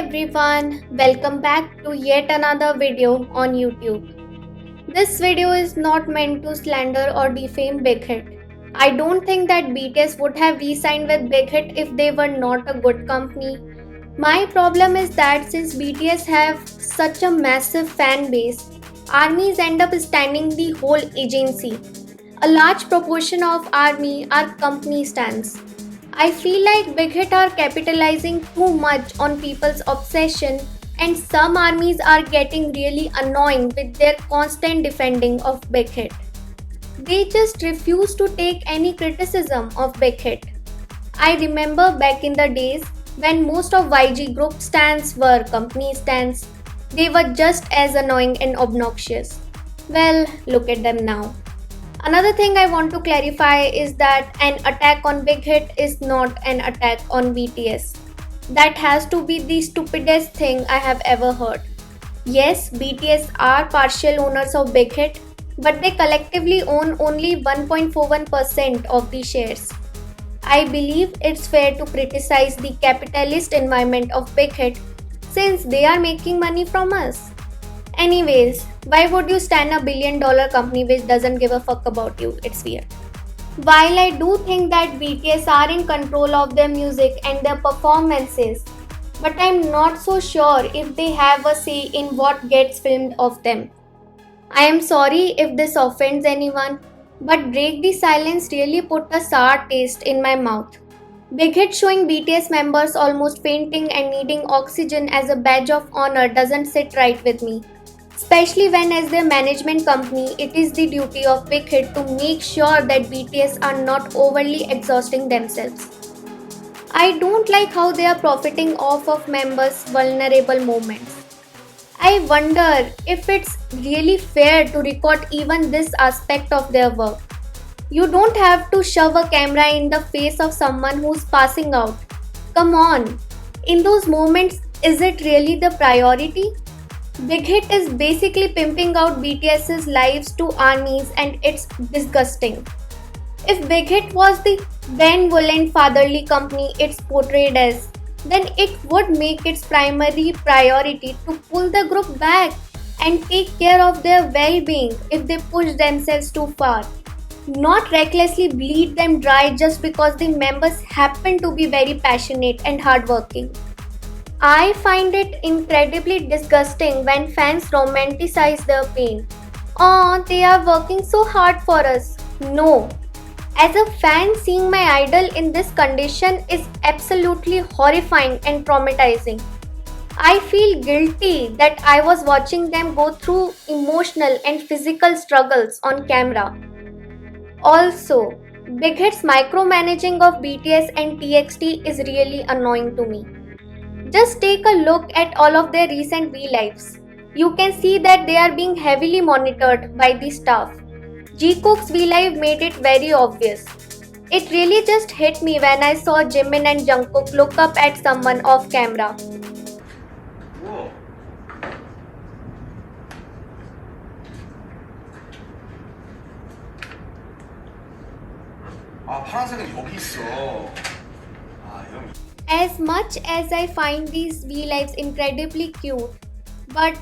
everyone, welcome back to yet another video on YouTube. This video is not meant to slander or defame Big Hit. I don't think that BTS would have re-signed with Big Hit if they were not a good company. My problem is that since BTS have such a massive fan base, armies end up standing the whole agency. A large proportion of army are company stans. I feel like Big Hit are capitalizing too much on people's obsession, and some armies are getting really annoying with their constant defending of Big Hit. They just refuse to take any criticism of Big Hit. I remember back in the days when most of YG group stands were company stands. They were just as annoying and obnoxious. Well, look at them now. Another thing I want to clarify is that an attack on Big Hit is not an attack on BTS. That has to be the stupidest thing I have ever heard. Yes, BTS are partial owners of Big Hit, but they collectively own only 1.41% of the shares. I believe it's fair to criticize the capitalist environment of Big Hit since they are making money from us. Anyways, why would you stand a $1 billion company which doesn't give a fuck about you? It's weird. While I do think that BTS are in control of their music and their performances, but I'm not so sure if they have a say in what gets filmed of them. I am sorry if this offends anyone, but Break the Silence really put a sour taste in my mouth. Big Hit showing BTS members almost fainting and needing oxygen as a badge of honor doesn't sit right with me. Especially when, as their management company, it is the duty of Big Hit to make sure that BTS are not overly exhausting themselves. I don't like how they are profiting off of members' vulnerable moments. I wonder if it's really fair to record even this aspect of their work. You don't have to shove a camera in the face of someone who's passing out. Come on. In those moments, is it really the priority? Big Hit is basically pimping out BTS's lives to armies and it's disgusting. If Big Hit was the benevolent fatherly company it's portrayed as, then it would make its primary priority to pull the group back and take care of their well-being if they push themselves too far. Not recklessly bleed them dry just because the members happen to be very passionate and hardworking. I find it incredibly disgusting when fans romanticize their pain. Oh, they are working so hard for us. No. As a fan, seeing my idol in this condition is absolutely horrifying and traumatizing. I feel guilty that I was watching them go through emotional and physical struggles on camera. Also, Big Hit's micromanaging of BTS and TXT is really annoying to me. Just take a look at all of their recent V-Lives. You can see that they are being heavily monitored by the staff. Jikook's V-Live made it very obvious. It really just hit me when I saw Jimin and Jungkook look up at someone off camera. 우와. 아, 파란색은 여기 있어. 아, 여기. As much as I find these V-Lives incredibly cute, but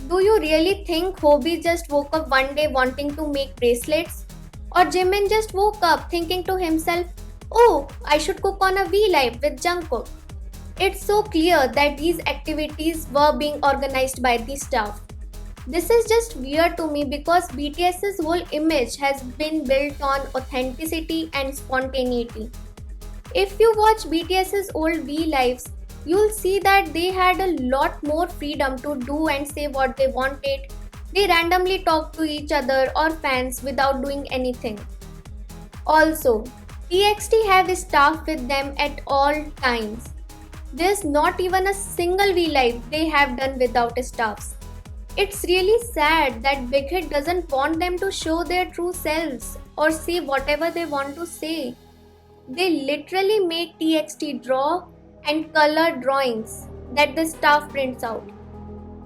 do you really think Hobie just woke up one day wanting to make bracelets? Or Jimin just woke up thinking to himself, oh, I should cook on a V-Live with Jungkook? It's so clear that these activities were being organized by the staff. This is just weird to me because BTS's whole image has been built on authenticity and spontaneity. If you watch BTS's old V-Lives, you'll see that they had a lot more freedom to do and say what they wanted. They randomly talked to each other or fans without doing anything. Also, TXT have staff with them at all times. There's not even a single V-Live they have done without staffs. It's really sad that Big Hit doesn't want them to show their true selves or say whatever they want to say. They literally make TXT draw and color drawings that the staff prints out.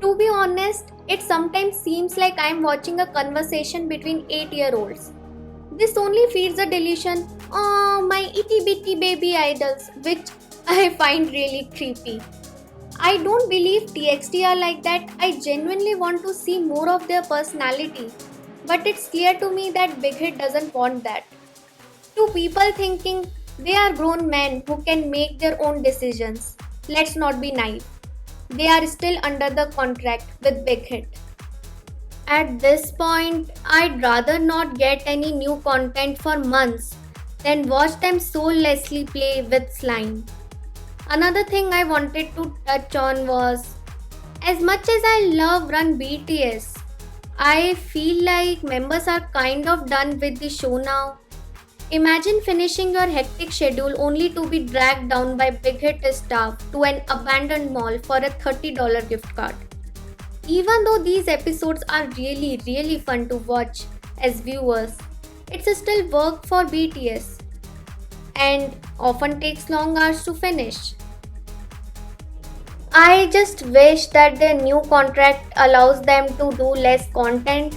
To be honest, it sometimes seems like I'm watching a conversation between 8-year-olds. This only feeds a delusion, oh, my itty bitty baby idols, which I find really creepy. I don't believe TXT are like that. I genuinely want to see more of their personality. But it's clear to me that Big Hit doesn't want that. To people thinking they are grown men who can make their own decisions, let's not be naive. They are still under the contract with Big Hit. At this point, I'd rather not get any new content for months than watch them soullessly play with slime. Another thing I wanted to touch on was, as much as I love Run BTS, I feel like members are kind of done with the show now. Imagine finishing your hectic schedule only to be dragged down by Big Hit staff to an abandoned mall for a $30 gift card. Even though these episodes are really fun to watch as viewers, it's still work for BTS and often takes long hours to finish. I just wish that their new contract allows them to do less content.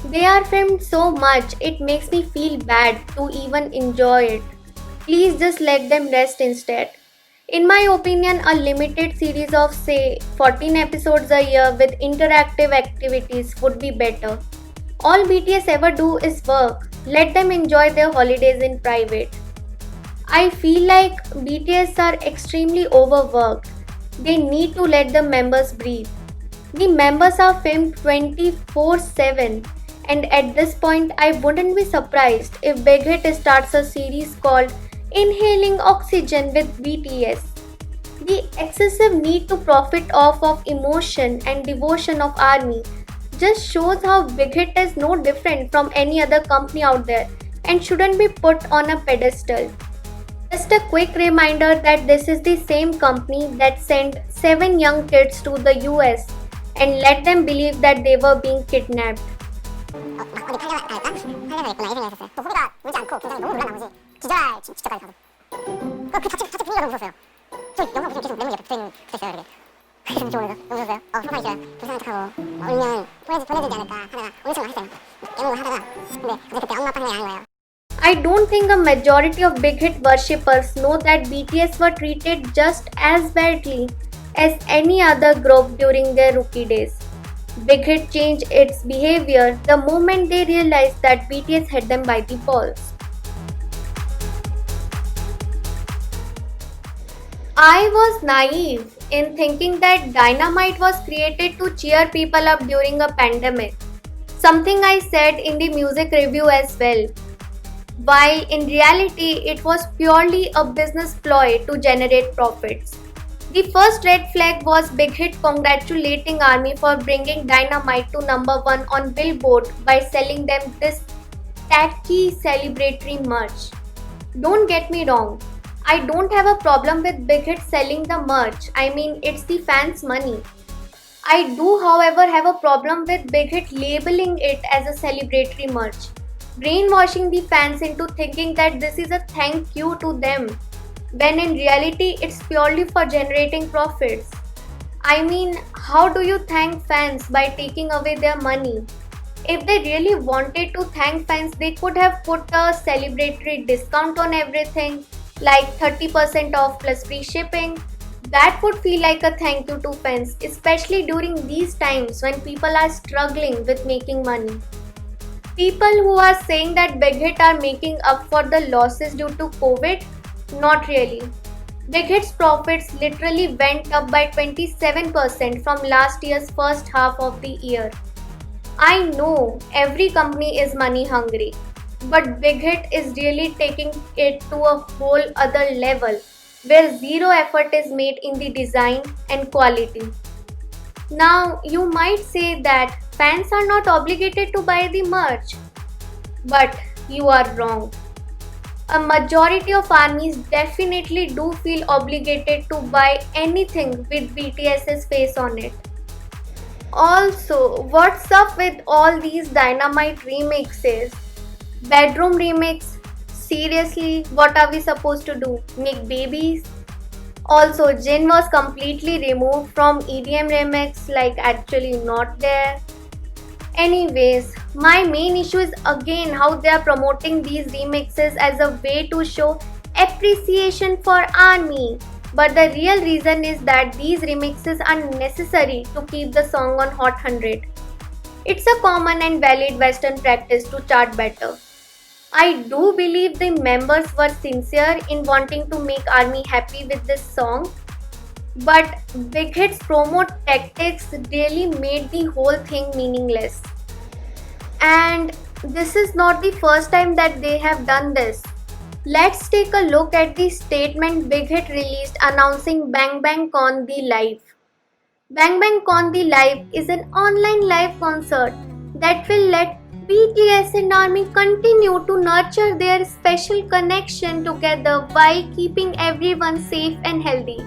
They are filmed so much, it makes me feel bad to even enjoy it. Please just let them rest instead. In my opinion, a limited series of say 14 episodes a year with interactive activities would be better. All BTS ever do is work. Let them enjoy their holidays in private. I feel like BTS are extremely overworked. They need to let the members breathe. The members are filmed 24/7, and at this point, I wouldn't be surprised if Big Hit starts a series called Inhaling Oxygen with BTS. The excessive need to profit off of emotion and devotion of ARMY just shows how Big Hit is no different from any other company out there and shouldn't be put on a pedestal. Just a quick reminder that this is the same company that sent 7 young kids to the US and let them believe that they were being kidnapped. 어디 팔려나 갈까? 팔려나 있구나 이 생각했어요. 또 후배가 울지 않고 굉장히 너무 놀란 나머지 기절할 직전까지 가서 그 자체 분위기가 너무 무서웠어요. 저 영상 보시면 계속 멤버들 붙어있어요 이렇게. 그래서 너무 무서웠어요. 상상이 싫어요. 불쌍한 척하고 울면 보내주지 않을까 하다가 엄청 했어요. 영웅을 하다가 근데 이제 그때 엄마 아빠 생각이 나는 거예요. I don't think a majority of Big Hit worshippers know that BTS were treated just as badly as any other group during their rookie days. Big Hit changed its behavior the moment they realized that BTS had them by the balls. I was naive in thinking that Dynamite was created to cheer people up during a pandemic, something I said in the music review as well. While in reality, it was purely a business ploy to generate profits. The first red flag was Big Hit congratulating ARMY for bringing Dynamite to number 1 on Billboard by selling them this tacky celebratory merch. Don't get me wrong, I don't have a problem with Big Hit selling the merch. I mean, it's the fans' money. I do, however, have a problem with Big Hit labeling it as a celebratory merch, brainwashing the fans into thinking that this is a thank you to them, when in reality it's purely for generating profits. I mean, how do you thank fans by taking away their money? If they really wanted to thank fans, they could have put a celebratory discount on everything, like 30% off plus free shipping. That would feel like a thank you to fans, especially during these times when people are struggling with making money. People who are saying that Big Hit are making up for the losses due to COVID, not really. Big Hit's profits literally went up by 27% from last year's first half of the year. I know every company is money hungry, but Big Hit is really taking it to a whole other level where zero effort is made in the design and quality. Now, you might say that fans are not obligated to buy the merch, but you are wrong. A majority of armies definitely do feel obligated to buy anything with BTS's face on it. Also, what's up with all these Dynamite remixes? Bedroom remix? Seriously, what are we supposed to do? Make babies? Also, Jin was completely removed from EDM remix, like actually not there. Anyways, my main issue is again how they are promoting these remixes as a way to show appreciation for ARMY. But the real reason is that these remixes are necessary to keep the song on Hot 100. It's a common and valid Western practice to chart better. I do believe the members were sincere in wanting to make ARMY happy with this song, but Big Hit's promo tactics really made the whole thing meaningless. And this is not the first time that they have done this. Let's take a look at the statement Big Hit released announcing Bang Bang Con the Live. Bang Bang Con the Live is an online live concert that will let BTS and ARMY continue to nurture their special connection together while keeping everyone safe and healthy.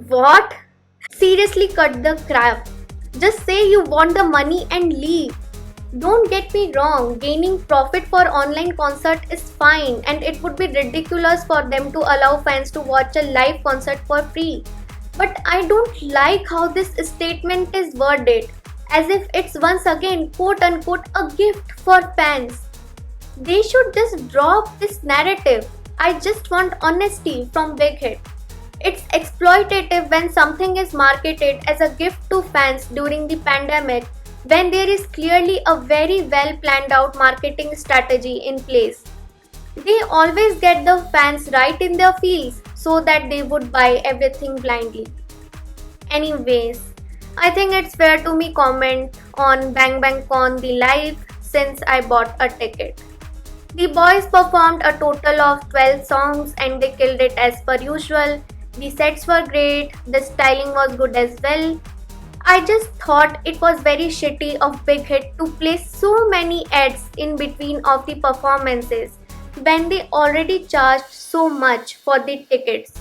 What? Seriously, cut the crap. Just say you want the money and leave. Don't get me wrong, gaining profit for online concert is fine, and it would be ridiculous for them to allow fans to watch a live concert for free. But I don't like how this statement is worded, as if it's once again quote unquote a gift for fans. They should just drop this narrative. I just want honesty from Big Hit. It's exploitative when something is marketed as a gift to fans during the pandemic when there is clearly a very well planned out marketing strategy in place. They always get the fans right in their feels so that they would buy everything blindly. Anyways, I think it's fair to me comment on Bang Bang Con the Live since I bought a ticket. The boys performed a total of 12 songs and they killed it as per usual. The sets were great, the styling was good as well. I just thought it was very shitty of Big Hit to place so many ads in between of the performances when they already charged so much for the tickets.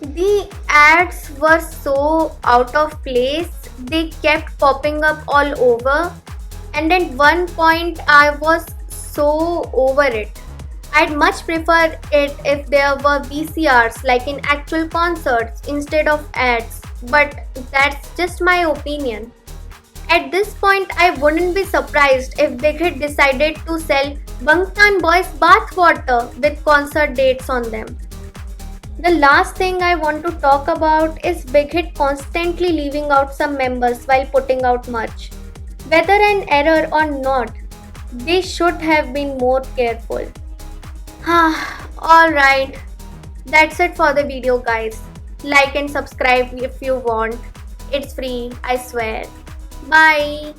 The ads were so out of place, they kept popping up all over, and at one point I was so over it. I'd much prefer it if there were VCRs like in actual concerts instead of ads, but that's just my opinion. At this point, I wouldn't be surprised if Big Hit decided to sell Bangtan Boys bathwater with concert dates on them. The last thing I want to talk about is Big Hit constantly leaving out some members while putting out merch. Whether an error or not, they should have been more careful. Alright, that's it for the video guys. Like and subscribe if you want. It's free, I swear. Bye.